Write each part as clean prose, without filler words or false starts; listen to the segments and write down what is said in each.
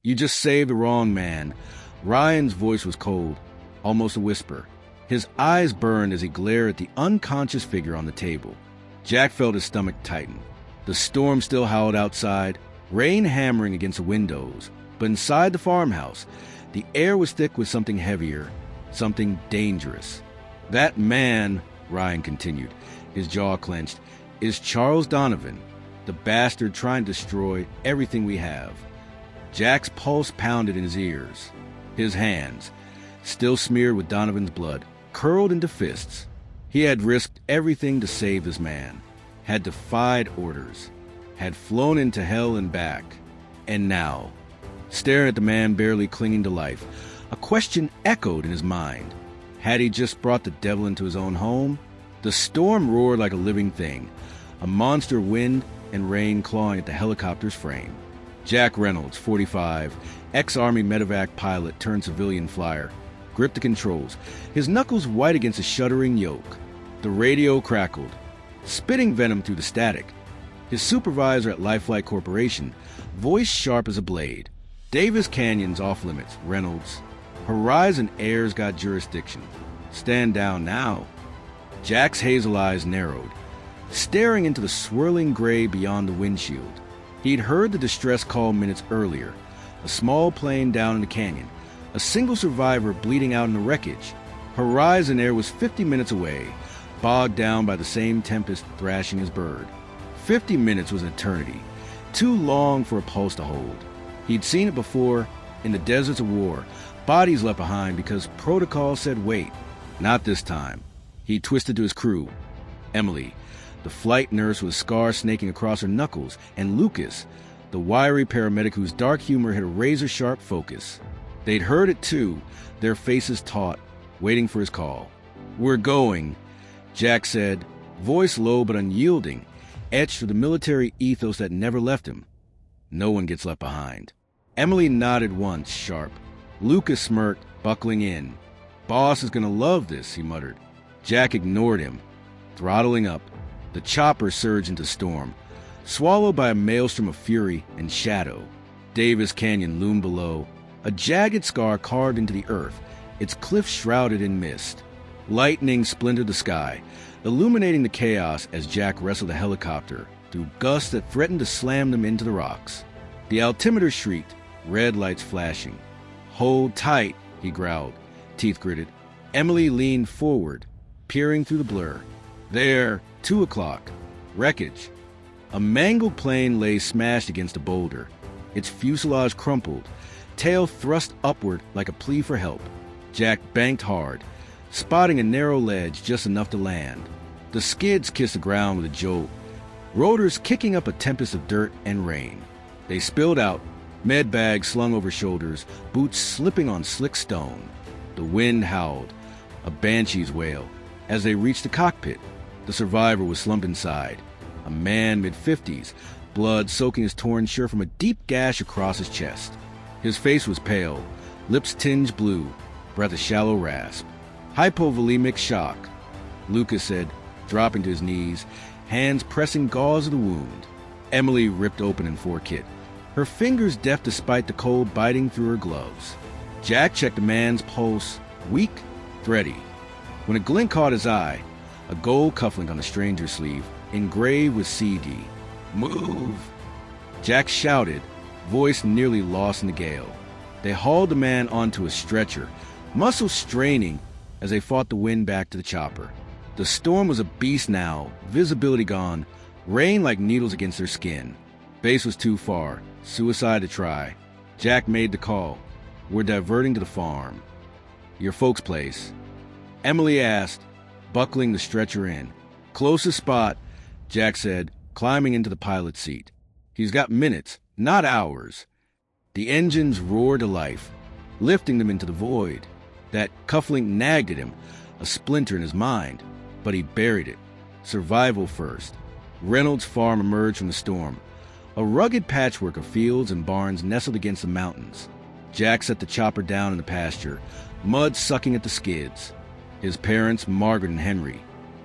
You just saved the wrong man. Ryan's voice was cold, almost a whisper. His eyes burned as he glared at the unconscious figure on the table. Jack felt his stomach tighten. The storm still howled outside, rain hammering against the windows. But inside the farmhouse, the air was thick with something heavier, something dangerous. That man, Ryan continued, his jaw clenched, is Charles Donovan, the bastard trying to destroy everything we have. Jack's pulse pounded in his ears. His hands, still smeared with Donovan's blood, curled into fists. He had risked everything to save this man, had defied orders, had flown into hell and back. And now, staring at the man barely clinging to life, a question echoed in his mind. Had he just brought the devil into his own home? The storm roared like a living thing, a monster wind and rain clawing at the helicopter's frame. Jack Reynolds, 45, ex-Army medevac pilot turned civilian flyer, gripped the controls, his knuckles white against a shuddering yoke. The radio crackled, spitting venom through the static. His supervisor at Lifelight Corporation, voice sharp as a blade. Davis Canyon's off limits, Reynolds. Horizon Air's got jurisdiction. Stand down now. Jack's hazel eyes narrowed, staring into the swirling gray beyond the windshield. He'd heard the distress call minutes earlier. A small plane down in the canyon. A single survivor bleeding out in the wreckage. Horizon Air was 50 minutes away, bogged down by the same tempest thrashing his bird. 50 minutes was an eternity, too long for a pulse to hold. He'd seen it before, in the deserts of war, bodies left behind because protocol said wait. Not this time. He twisted to his crew. Emily, the flight nurse with a scar snaking across her knuckles, and Lucas, the wiry paramedic whose dark humor had a razor-sharp focus. They'd heard it too, their faces taut, waiting for his call. "We're going," Jack said, voice low but unyielding, etched with the military ethos that never left him. No one gets left behind. Emily nodded once, sharp. Lucas smirked, buckling in. "Boss is gonna love this," he muttered. Jack ignored him, throttling up. The chopper surged into storm, swallowed by a maelstrom of fury and shadow. Davis Canyon loomed below, a jagged scar carved into the earth, its cliffs shrouded in mist. Lightning splintered the sky, illuminating the chaos as Jack wrestled the helicopter through gusts that threatened to slam them into the rocks. The altimeter shrieked, red lights flashing. "Hold tight," he growled, teeth gritted. Emily leaned forward, peering through the blur. There, 2 o'clock. Wreckage. A mangled plane lay smashed against a boulder, its fuselage crumpled, tail thrust upward like a plea for help. Jack banked hard, spotting a narrow ledge just enough to land. The skids kissed the ground with a jolt, rotors kicking up a tempest of dirt and rain. They spilled out, med bags slung over shoulders, boots slipping on slick stone. The wind howled, a banshee's wail. As they reached the cockpit, the survivor was slumped inside, a man mid-50s, blood soaking his torn shirt from a deep gash across his chest. His face was pale, lips tinged blue, breath a shallow rasp. "Hypovolemic shock," Lucas said, dropping to his knees, hands pressing gauze of the wound. Emily ripped open in kit, her fingers deft despite the cold biting through her gloves. Jack checked the man's pulse, weak, thready. When a glint caught his eye, a gold cufflink on the stranger's sleeve, engraved with CD. "Move!" Jack shouted, voice nearly lost in the gale. They hauled the man onto a stretcher, muscles straining as they fought the wind back to the chopper. The storm was a beast now, visibility gone, rain like needles against their skin. Base was too far, suicide to try. Jack made the call. "We're diverting to the farm." "Your folks' place?" Emily asked, buckling the stretcher in. "Closest spot," Jack said, climbing into the pilot's seat. "He's got minutes, not hours." The engines roared to life, lifting them into the void. That cufflink nagged at him, a splinter in his mind, but he buried it. Survival first. Reynolds' farm emerged from the storm, a rugged patchwork of fields and barns nestled against the mountains. Jack set the chopper down in the pasture, mud sucking at the skids. His parents, Margaret and Henry,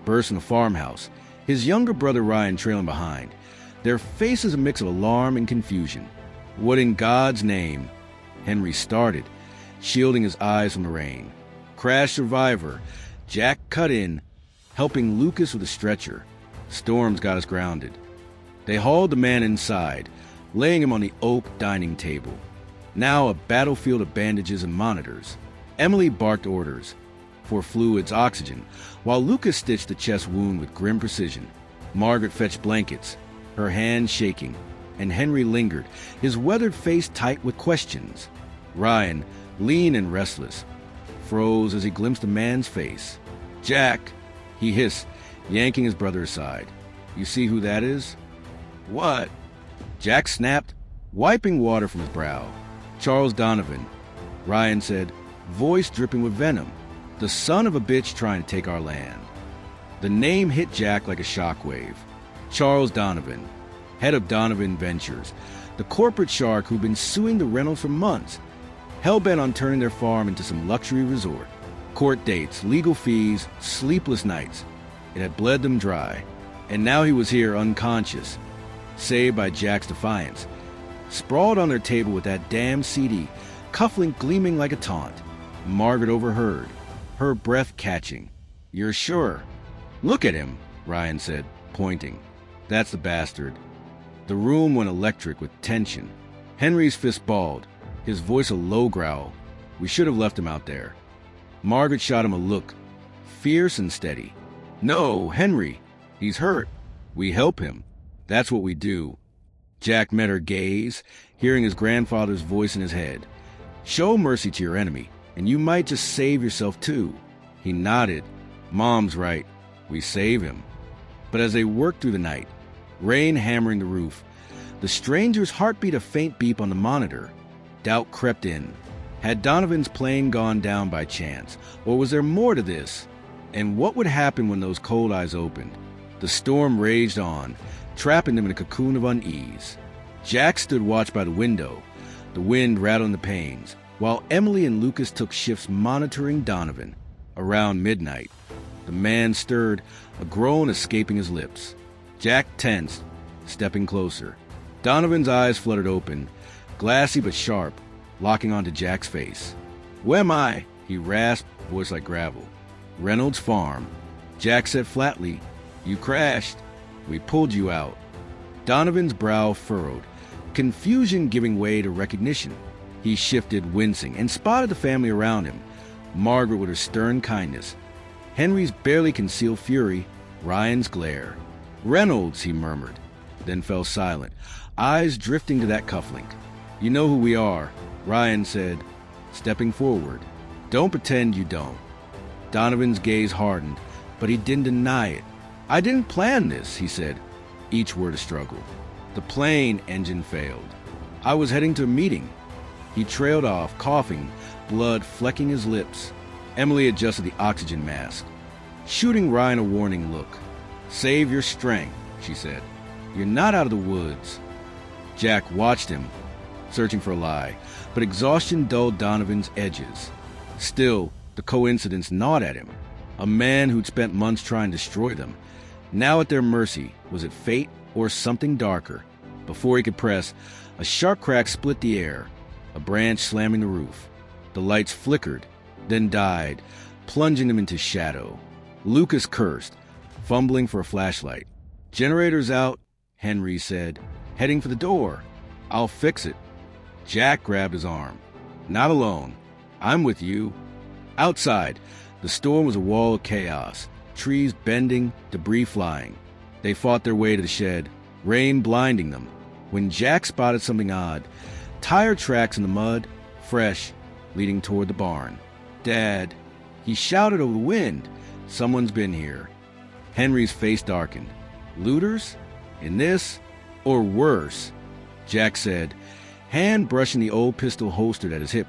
burst in the farmhouse, his younger brother Ryan trailing behind, their faces a mix of alarm and confusion. What in God's name? Henry started, shielding his eyes from the rain. Crash survivor. Jack cut in, helping Lucas with a stretcher. Storms got us grounded. They hauled the man inside, laying him on the oak dining table. Now a battlefield of bandages and monitors. Emily barked orders for fluids, oxygen, while Lucas stitched the chest wound with grim precision. Margaret fetched blankets, her hands shaking, and Henry lingered, his weathered face tight with questions. Ryan, lean and restless, froze as he glimpsed the man's face. "Jack," he hissed, yanking his brother aside. "You see who that is?" "What?" Jack snapped, wiping water from his brow. "Charles Donovan," Ryan said, voice dripping with venom. "The son of a bitch trying to take our land." The name hit Jack like a shockwave. Charles Donovan, head of Donovan Ventures, the corporate shark who'd been suing the Reynolds for months, hell-bent on turning their farm into some luxury resort. Court dates, legal fees, sleepless nights. It had bled them dry. And now he was here unconscious, saved by Jack's defiance, sprawled on their table with that damn CD, cufflink gleaming like a taunt. Margaret overheard, her breath catching. "You're sure?" "Look at him," Ryan said, pointing. "That's the bastard." The room went electric with tension. Henry's fist balled, his voice a low growl. "We should have left him out there." Margaret shot him a look, fierce and steady. "No, Henry, he's hurt. We help him. That's what we do." Jack met her gaze, hearing his grandfather's voice in his head. "Show mercy to your enemy, and you might just save yourself too." He nodded. "Mom's right. We save him." But as they worked through the night, rain hammering the roof, the stranger's heart beat a faint beep on the monitor. Doubt crept in. Had Donovan's plane gone down by chance, or was there more to this? And what would happen when those cold eyes opened? The storm raged on, trapping them in a cocoon of unease. Jack stood watch by the window, the wind rattling the panes, while Emily and Lucas took shifts monitoring Donovan. Around midnight, the man stirred, a groan escaping his lips. Jack tensed, stepping closer. Donovan's eyes fluttered open, glassy but sharp, locking onto Jack's face. "Where'm I?" he rasped, voice like gravel. "Reynolds Farm." Jack said flatly, "You crashed. We pulled you out." Donovan's brow furrowed, confusion giving way to recognition. He shifted, wincing, and spotted the family around him. Margaret with her stern kindness, Henry's barely concealed fury, Ryan's glare. "Reynolds," he murmured, then fell silent, eyes drifting to that cufflink. "You know who we are," Ryan said, stepping forward. "Don't pretend you don't." Donovan's gaze hardened, but he didn't deny it. "I didn't plan this," he said, each word a struggle. "The plane engine failed. I was heading to a meeting." He trailed off, coughing, blood flecking his lips. Emily adjusted the oxygen mask, shooting Ryan a warning look. "Save your strength," she said. "You're not out of the woods." Jack watched him, searching for a lie, but exhaustion dulled Donovan's edges. Still, the coincidence gnawed at him. A man who'd spent months trying to destroy them, now at their mercy. Was it fate or something darker? Before he could press, a sharp crack split the air, a branch slamming the roof. The lights flickered, then died, plunging them into shadow. Lucas cursed, fumbling for a flashlight. "Generator's out," Henry said, heading for the door. "I'll fix it." Jack grabbed his arm. "Not alone. I'm with you." Outside, the storm was a wall of chaos, trees bending, debris flying. They fought their way to the shed, rain blinding them, when Jack spotted something odd. Tire tracks in the mud, fresh, leading toward the barn. "Dad," he shouted over the wind. "Someone's been here." Henry's face darkened. "Looters? In this? Or worse?" Jack said, hand brushing the old pistol holstered at his hip,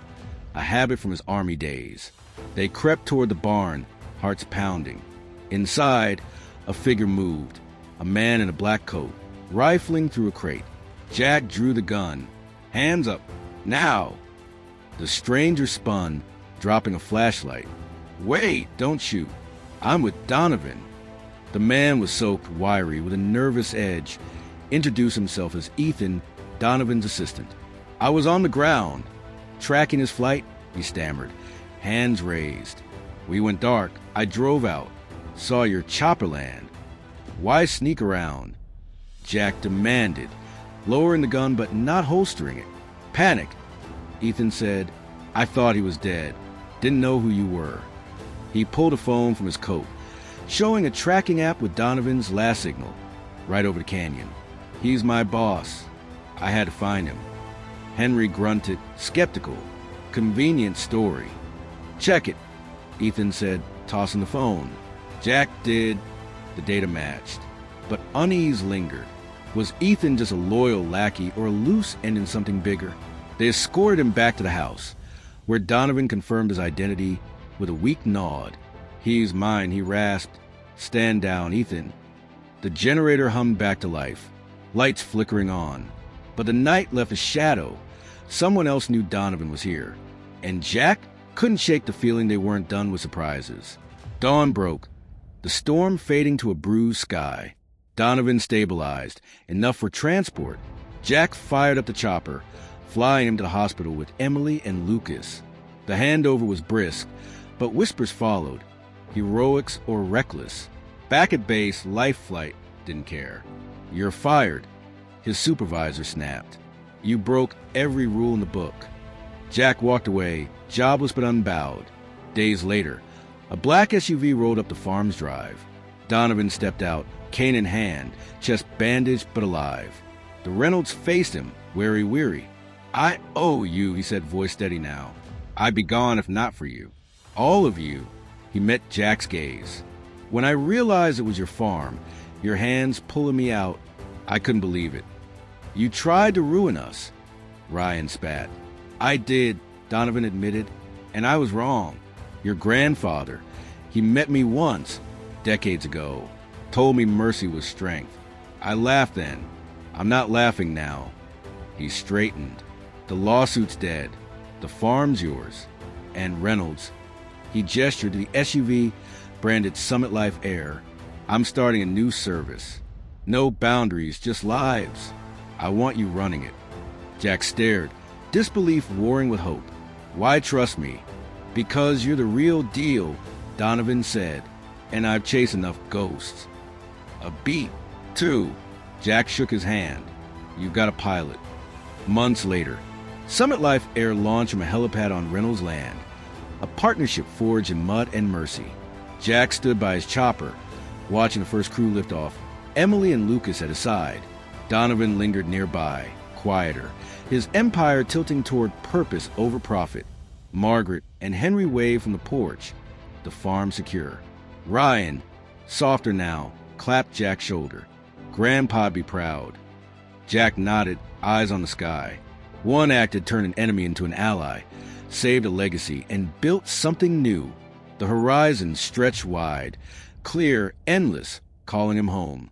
a habit from his army days. They crept toward the barn, hearts pounding. Inside, a figure moved, a man in a black coat, rifling through a crate. Jack drew the gun. "Hands up, now!" The stranger spun, dropping a flashlight. "Wait, don't shoot. I'm with Donovan." The man was soaked, wiry, with a nervous edge, introduced himself as Ethan, Donovan's assistant. "I was on the ground." tracking his flight, he stammered, hands raised. We went dark. I drove out. Saw your chopper land. Why sneak around? Jack demanded, lowering the gun but not holstering it. Panicked. Ethan said, I thought he was dead. Didn't know who you were. He pulled a phone from his coat, showing a tracking app with Donovan's last signal, right over the canyon. He's my boss. I had to find him. Henry grunted, skeptical. Convenient story. Check it, Ethan said, tossing the phone. Jack did. The data matched. But unease lingered. Was Ethan just a loyal lackey or a loose end in something bigger? They escorted him back to the house, where Donovan confirmed his identity with a weak nod. He's mine, he rasped. Stand down, Ethan. The generator hummed back to life, lights flickering on. But the night left a shadow. Someone else knew Donovan was here. And Jack couldn't shake the feeling they weren't done with surprises. Dawn broke, the storm fading to a bruised sky. Donovan stabilized, enough for transport. Jack fired up the chopper, flying him to the hospital with Emily and Lucas. The handover was brisk, but whispers followed, heroics or reckless. Back at base, Life Flight didn't care. You're fired, his supervisor snapped. You broke every rule in the book. Jack walked away, jobless but unbowed. Days later, a black SUV rolled up the farm's drive. Donovan stepped out, cane in hand, chest bandaged but alive. The Reynolds faced him, weary. I owe you, he said, voice steady now. I'd be gone if not for you. All of you. He met Jack's gaze. When I realized it was your farm, your hands pulling me out, I couldn't believe it. You tried to ruin us. Ryan spat. I did, Donovan admitted, and I was wrong. Your grandfather, he met me once, decades ago, told me mercy was strength. I laughed then. I'm not laughing now. He straightened. The lawsuit's dead. The farm's yours. And Reynolds. He gestured to the SUV branded Summit Life Air. I'm starting a new service. No boundaries, just lives. I want you running it. Jack stared, disbelief warring with hope. Why trust me? Because you're the real deal, Donovan said, and I've chased enough ghosts. A beat, too. Jack shook his hand. You've got a pilot. Months later, Summit Life Air launched from a helipad on Reynolds land, a partnership forged in mud and mercy. Jack stood by his chopper, watching the first crew lift off, Emily and Lucas at his side. Donovan lingered nearby, quieter, his empire tilting toward purpose over profit. Margaret and Henry waved from the porch, the farm secure. Ryan, softer now, clapped Jack's shoulder. Grandpa'd be proud. Jack nodded, eyes on the sky. One act had turned an enemy into an ally, saved a legacy, and built something new. The horizon stretched wide, clear, endless, calling him home.